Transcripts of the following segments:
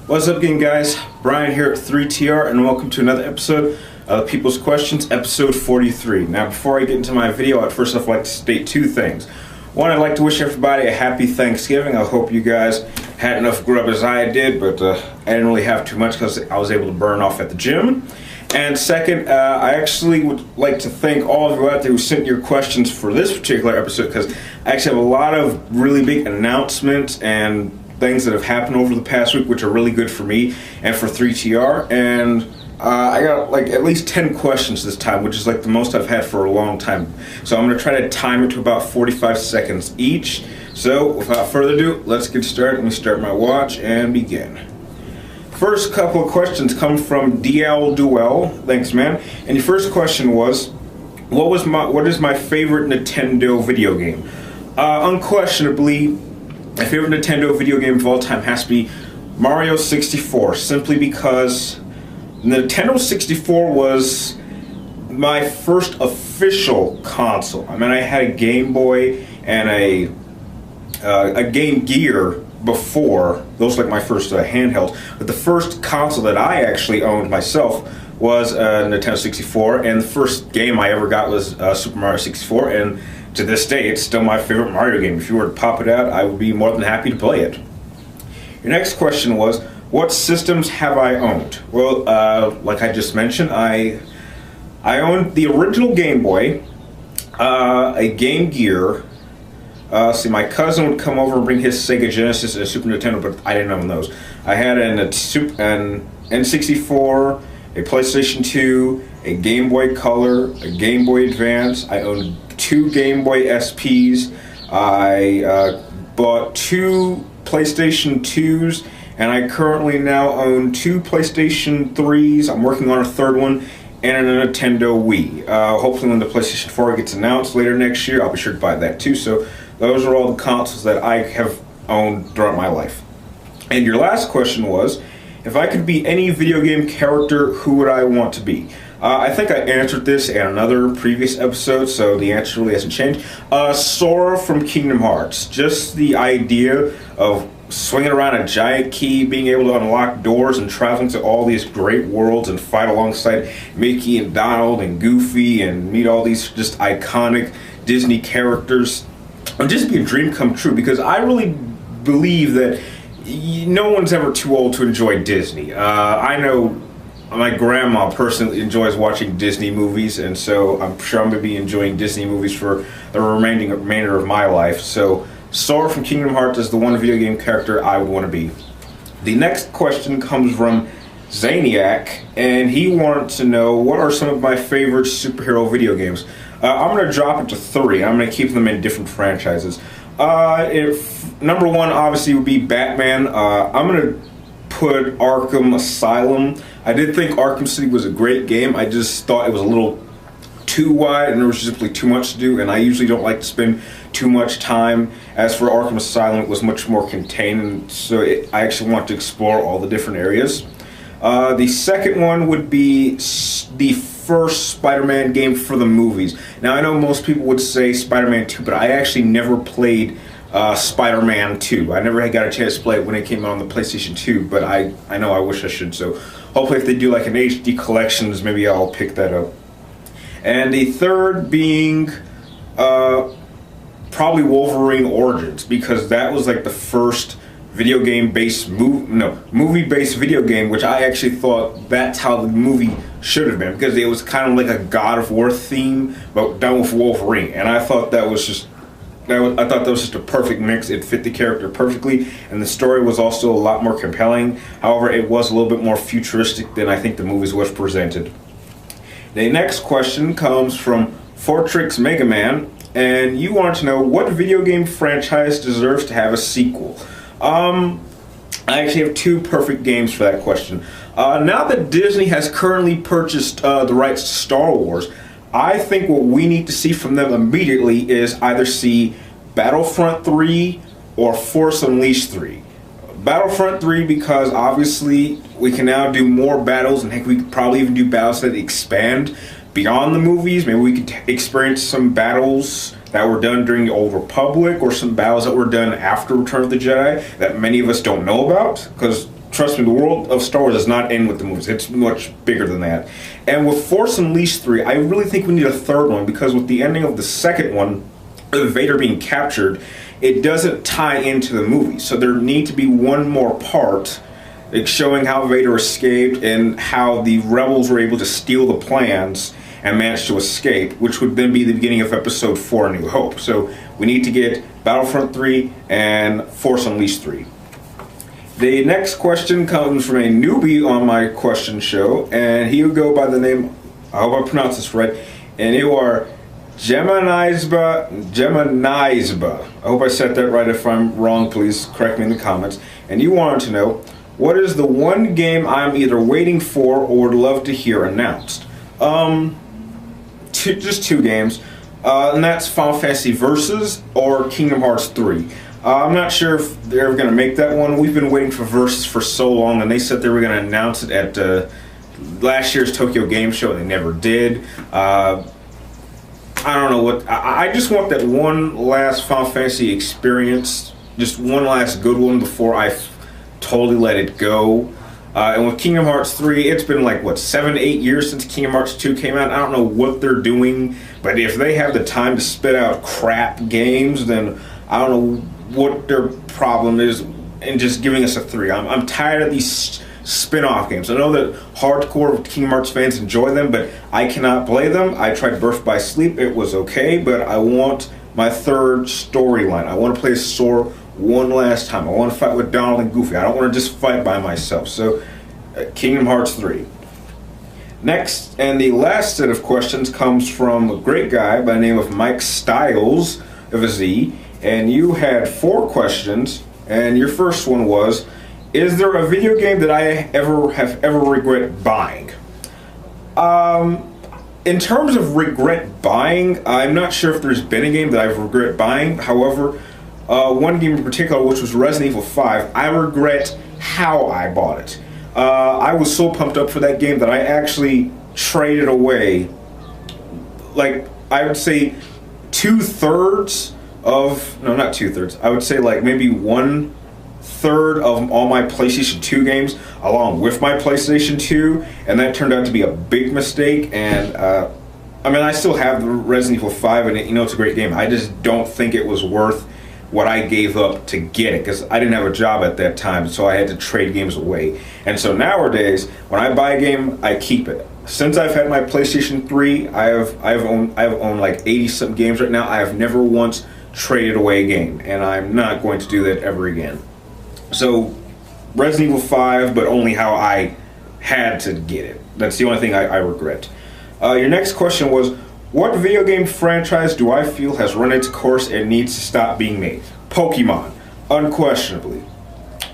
What's up, game guys? Brian here at 3TR, and welcome to another episode of People's Questions, episode 43. Now, before I get into my video, I'd first off like to state two things. One, I'd like to wish everybody a happy Thanksgiving. I hope you guys had enough grub as I did, but I didn't really have too much because I was able to burn off at the gym. And second, I actually would like to thank all of you out there who sent your questions for this particular episode, because I actually have a lot of really big announcements and things that have happened over the past week, which are really good for me and for 3TR. And I got like at least 10 questions this time, which is like the most I've had for a long time. So I'm going to try to time it to about 45 seconds each. So without further ado, let's get started. Let me start my watch and begin. First couple of questions come from DL Duell. Thanks, man. And your first question was, what is my favorite Nintendo video game? Unquestionably, my favorite Nintendo video game of all time has to be Mario 64, simply because Nintendo 64 was my first official console. I mean, I had a Game Boy and a Game Gear before. Those were like my first handheld. But the first console that I actually owned myself was Nintendo 64, and the first game I ever got was Super Mario 64, and to this day, it's still my favorite Mario game. If you were to pop it out, I would be more than happy to play it. Your next question was, what systems have I owned? Well, like I just mentioned, I owned the original Game Boy, a Game Gear. See, my cousin would come over and bring his Sega Genesis and a Super Nintendo, but I didn't own those. I had an N64, a PlayStation 2, a Game Boy Color, a Game Boy Advance. I owned 2 Game Boy SPs. I bought 2 PlayStation 2s, and I currently now own 2 PlayStation 3s. I'm working on a third one, and a Nintendo Wii. Hopefully when the PlayStation 4 gets announced later next year, I'll be sure to buy that too. So those are all the consoles that I have owned throughout my life. And your last question was, if I could be any video game character, who would I want to be? I think I answered this in another previous episode, so the answer really hasn't changed. Sora from Kingdom Hearts. Just the idea of swinging around a giant key, being able to unlock doors and traveling to all these great worlds and fight alongside Mickey and Donald and Goofy and meet all these just iconic Disney characters. It would just be a dream come true, because I really believe that no one's ever too old to enjoy Disney. I know my grandma personally enjoys watching Disney movies, and so I'm sure I'm going to be enjoying Disney movies for the remainder of my life. So Sora from Kingdom Hearts is the one video game character I would want to be. The next question comes from Zaniac, and he wanted to know, what are some of my favorite superhero video games? I'm going to drop it to 3. I'm going to keep them in different franchises. If number 1 obviously would be Batman. I'm going to put Arkham Asylum. I did think Arkham City was a great game. I just thought it was a little too wide and there was simply too much to do, and I usually don't like to spend too much time. As for Arkham Asylum, it was much more contained, so I actually want to explore all the different areas. The second one would be the first Spider-Man game for the movies. Now, I know most people would say Spider-Man 2, but I actually never played Spider-Man 2. I never got a chance to play it when it came out on the PlayStation 2, but I know I wish I should, so hopefully if they do like an HD collections, maybe I'll pick that up. And the third being probably Wolverine Origins, because that was like the first movie-based video game, which I actually thought that's how the movie should have been, because it was kind of like a God of War theme, but done with Wolverine. And I thought that was just a perfect mix. It fit the character perfectly, and the story was also a lot more compelling. However, it was a little bit more futuristic than I think the movies was presented. The next question comes from Fortrix Mega Man, and you want to know, what video game franchise deserves to have a sequel? I actually have 2 perfect games for that question. Now that Disney has currently purchased the rights to Star Wars, I think what we need to see from them immediately is either see Battlefront 3 or Force Unleashed 3. Battlefront 3, because obviously we can now do more battles, and heck, we could probably even do battles that expand beyond the movies. Maybe we could experience some battles that were done during the Old Republic, or some battles that were done after Return of the Jedi that many of us don't know about, because trust me, the world of Star Wars does not end with the movies. It's much bigger than that. And with Force Unleashed 3, I really think we need a third one, because with the ending of the second one, Vader being captured, it doesn't tie into the movie. So there need to be one more part, like showing how Vader escaped and how the rebels were able to steal the plans and manage to escape, which would then be the beginning of Episode 4, A New Hope. So we need to get Battlefront 3 and Force Unleashed 3. The next question comes from a newbie on my question show, and he would go by the name, I hope I pronounce this right, and you are Gemini'sba. I hope I said that right. If I'm wrong, please correct me in the comments. And you wanted to know, what is the one game I'm either waiting for or would love to hear announced? Just two games, and that's Final Fantasy Versus or Kingdom Hearts 3. I'm not sure if they're ever going to make that one. We've been waiting for Versus for so long, and they said they were going to announce it at last year's Tokyo Game Show, and they never did. I don't know what. I just want that one last Final Fantasy experience, just one last good one before I totally let it go. And with Kingdom Hearts 3, it's been like, what, 7-8 years since Kingdom Hearts 2 came out. I don't know what they're doing, but if they have the time to spit out crap games, then I don't know what their problem is in just giving us a 3. I'm tired of these spin-off games. I know that hardcore Kingdom Hearts fans enjoy them, but I cannot play them. I tried Birth by Sleep. It was okay, but I want my third storyline. I want to play Sora one last time. I want to fight with Donald and Goofy. I don't want to just fight by myself. So, Kingdom Hearts 3. Next, and the last set of questions comes from a great guy by the name of Mike Styles, of a Z, and you had 4 questions, and your first one was, is there a video game that I have ever regret buying? In terms of regret buying, I'm not sure if there's been a game that I've regret buying. However, one game in particular, which was Resident Evil 5, I regret how I bought it. I was so pumped up for that game that I actually traded away, like, I would say 2/3 of, no, not 2/3, I would say like maybe 1/3 of all my PlayStation 2 games along with my PlayStation 2, and that turned out to be a big mistake. And I mean, I still have Resident Evil 5, and it's a great game. I just don't think it was worth what I gave up to get it, because I didn't have a job at that time, so I had to trade games away. And so nowadays, when I buy a game, I keep it. Since I've had my PlayStation 3, I've owned like 80-something games right now. I have never once traded away a game, and I'm not going to do that ever again. So, Resident Evil 5, but only how I had to get it. That's the only thing I regret. Your next question was, what video game franchise do I feel has run its course and needs to stop being made? Pokemon, unquestionably.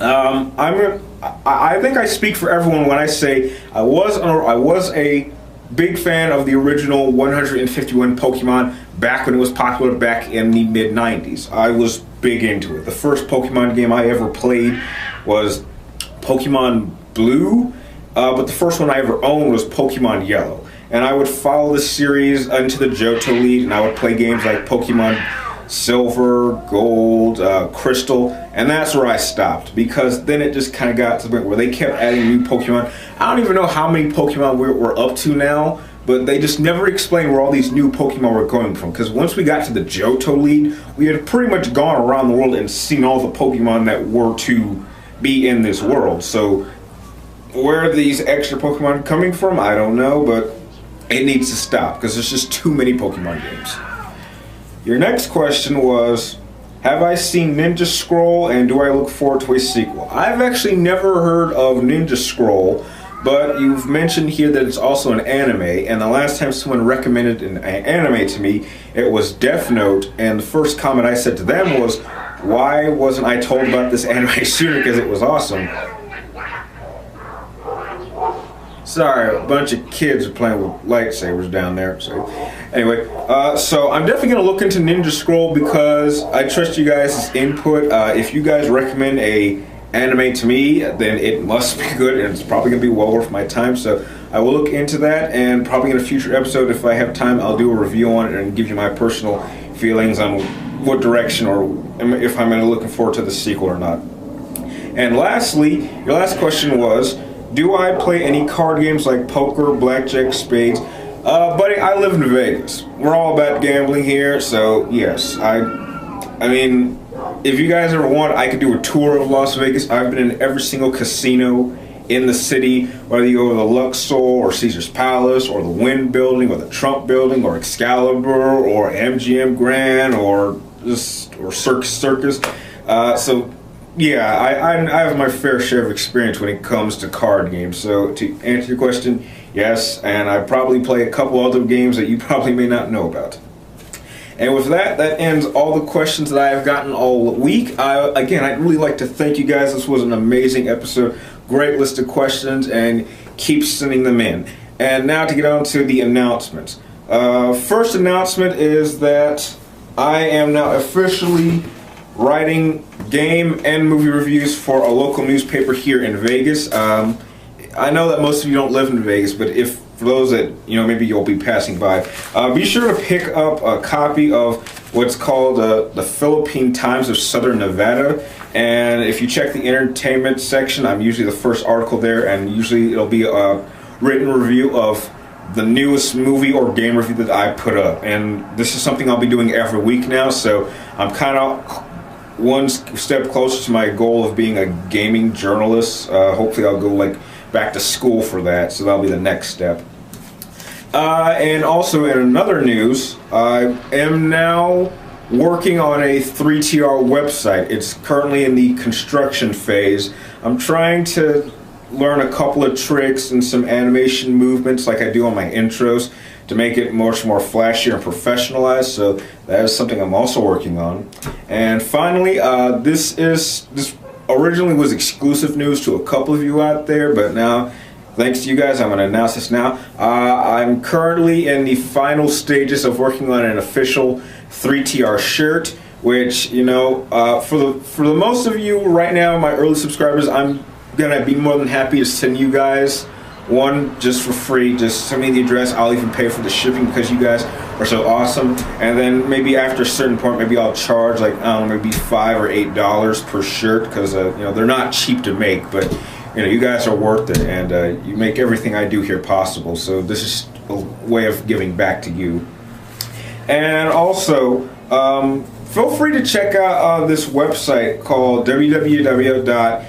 I think I speak for everyone when I say I was a big fan of the original 151 Pokemon back when it was popular back in the mid-90s. I was big into it. The first Pokemon game I ever played was Pokemon Blue, but the first one I ever owned was Pokemon Yellow. And I would follow the series into the Johto League, and I would play games like Pokemon Silver, Gold, Crystal, and that's where I stopped, because then it just kind of got to the point where they kept adding new Pokemon. I don't even know how many Pokemon we're up to now, but they just never explained where all these new Pokemon were coming from, because once we got to the Johto League, we had pretty much gone around the world and seen all the Pokemon that were to be in this world. So where are these extra Pokemon coming from? I don't know, but it needs to stop, because there's just too many Pokemon games. Your next question was, have I seen Ninja Scroll, and do I look forward to a sequel? I've actually never heard of Ninja Scroll, but you've mentioned here that it's also an anime, and the last time someone recommended an anime to me, it was Death Note, and the first comment I said to them was, why wasn't I told about this anime sooner, because it was awesome. Sorry, a bunch of kids are playing with lightsabers down there. So, anyway, so I'm definitely going to look into Ninja Scroll, because I trust you guys' input. If you guys recommend a anime to me, then it must be good, and it's probably going to be well worth my time. So I will look into that, and probably in a future episode, if I have time, I'll do a review on it and give you my personal feelings on what direction, or if I'm looking forward to the sequel or not. And lastly, your last question was, do I play any card games like poker, blackjack, spades? Buddy, I live in Vegas. We're all about gambling here, so yes, I mean, if you guys ever want, I could do a tour of Las Vegas. I've been in every single casino in the city, whether you go to the Luxor or Caesar's Palace or the Wynn Building or the Trump Building or Excalibur or MGM Grand or Circus. So yeah, I have my fair share of experience when it comes to card games. So to answer your question, yes, and I probably play a couple other games that you probably may not know about. And with that, that ends all the questions that I have gotten all week. Again, I'd really like to thank you guys. This was an amazing episode. Great list of questions, and keep sending them in. And now to get on to the announcements. First announcement is that I am now officially writing game and movie reviews for a local newspaper here in Vegas. I know that most of you don't live in Vegas, but for those that, maybe you'll be passing by, be sure to pick up a copy of what's called the Philippine Times of Southern Nevada. And if you check the entertainment section, I'm usually the first article there, and usually it'll be a written review of the newest movie or game review that I put up. And this is something I'll be doing every week now, so I'm kind of one step closer to my goal of being a gaming journalist. Hopefully I'll go back to school for that, so that'll be the next step. And also in another news, I am now working on a 3TR website. It's currently in the construction phase. I'm trying to learn a couple of tricks and some animation movements like I do on my intros to make it much more flashier and professionalized, so that is something I'm also working on. And finally, this originally was exclusive news to a couple of you out there, but now, thanks to you guys, I'm going to announce this now. I'm currently in the final stages of working on an official 3TR shirt, which, for the most of you right now, my early subscribers, I'm going to be more than happy to send you guys one just for free. Just send me the address. I'll even pay for the shipping because you guys are so awesome. And then maybe after a certain point, maybe I'll charge maybe $5 or $8 per shirt, because they're not cheap to make, but you guys are worth it, and you make everything I do here possible. So this is a way of giving back to you. And also, feel free to check out this website called www.mcnwws.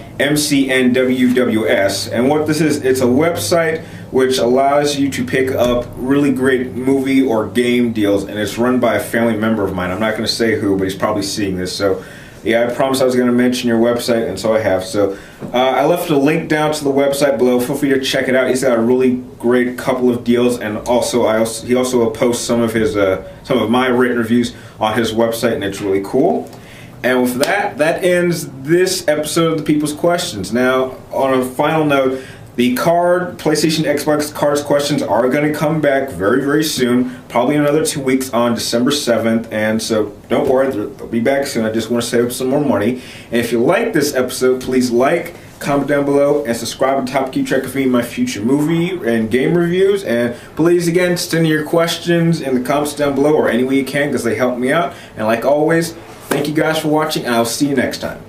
And what this is, it's a website which allows you to pick up really great movie or game deals, and it's run by a family member of mine. I'm not going to say who, but he's probably seeing this. So yeah, I promised I was going to mention your website, and so I have. So I left a link down to the website below. Feel free to check it out. He's got a really great couple of deals, and also he also posts some of my written reviews on his website, and it's really cool. And with that, that ends this episode of the People's Questions. Now, on a final note, the PlayStation, Xbox cards questions are going to come back very, very soon, probably in another 2 weeks on December 7th, and so don't worry, they'll be back soon. I just want to save up some more money. And if you like this episode, please comment down below, and subscribe on top to keep track of me and my future movie and game reviews. And please, again, send your questions in the comments down below, or any way you can, because they help me out. And like always, thank you guys for watching, and I'll see you next time.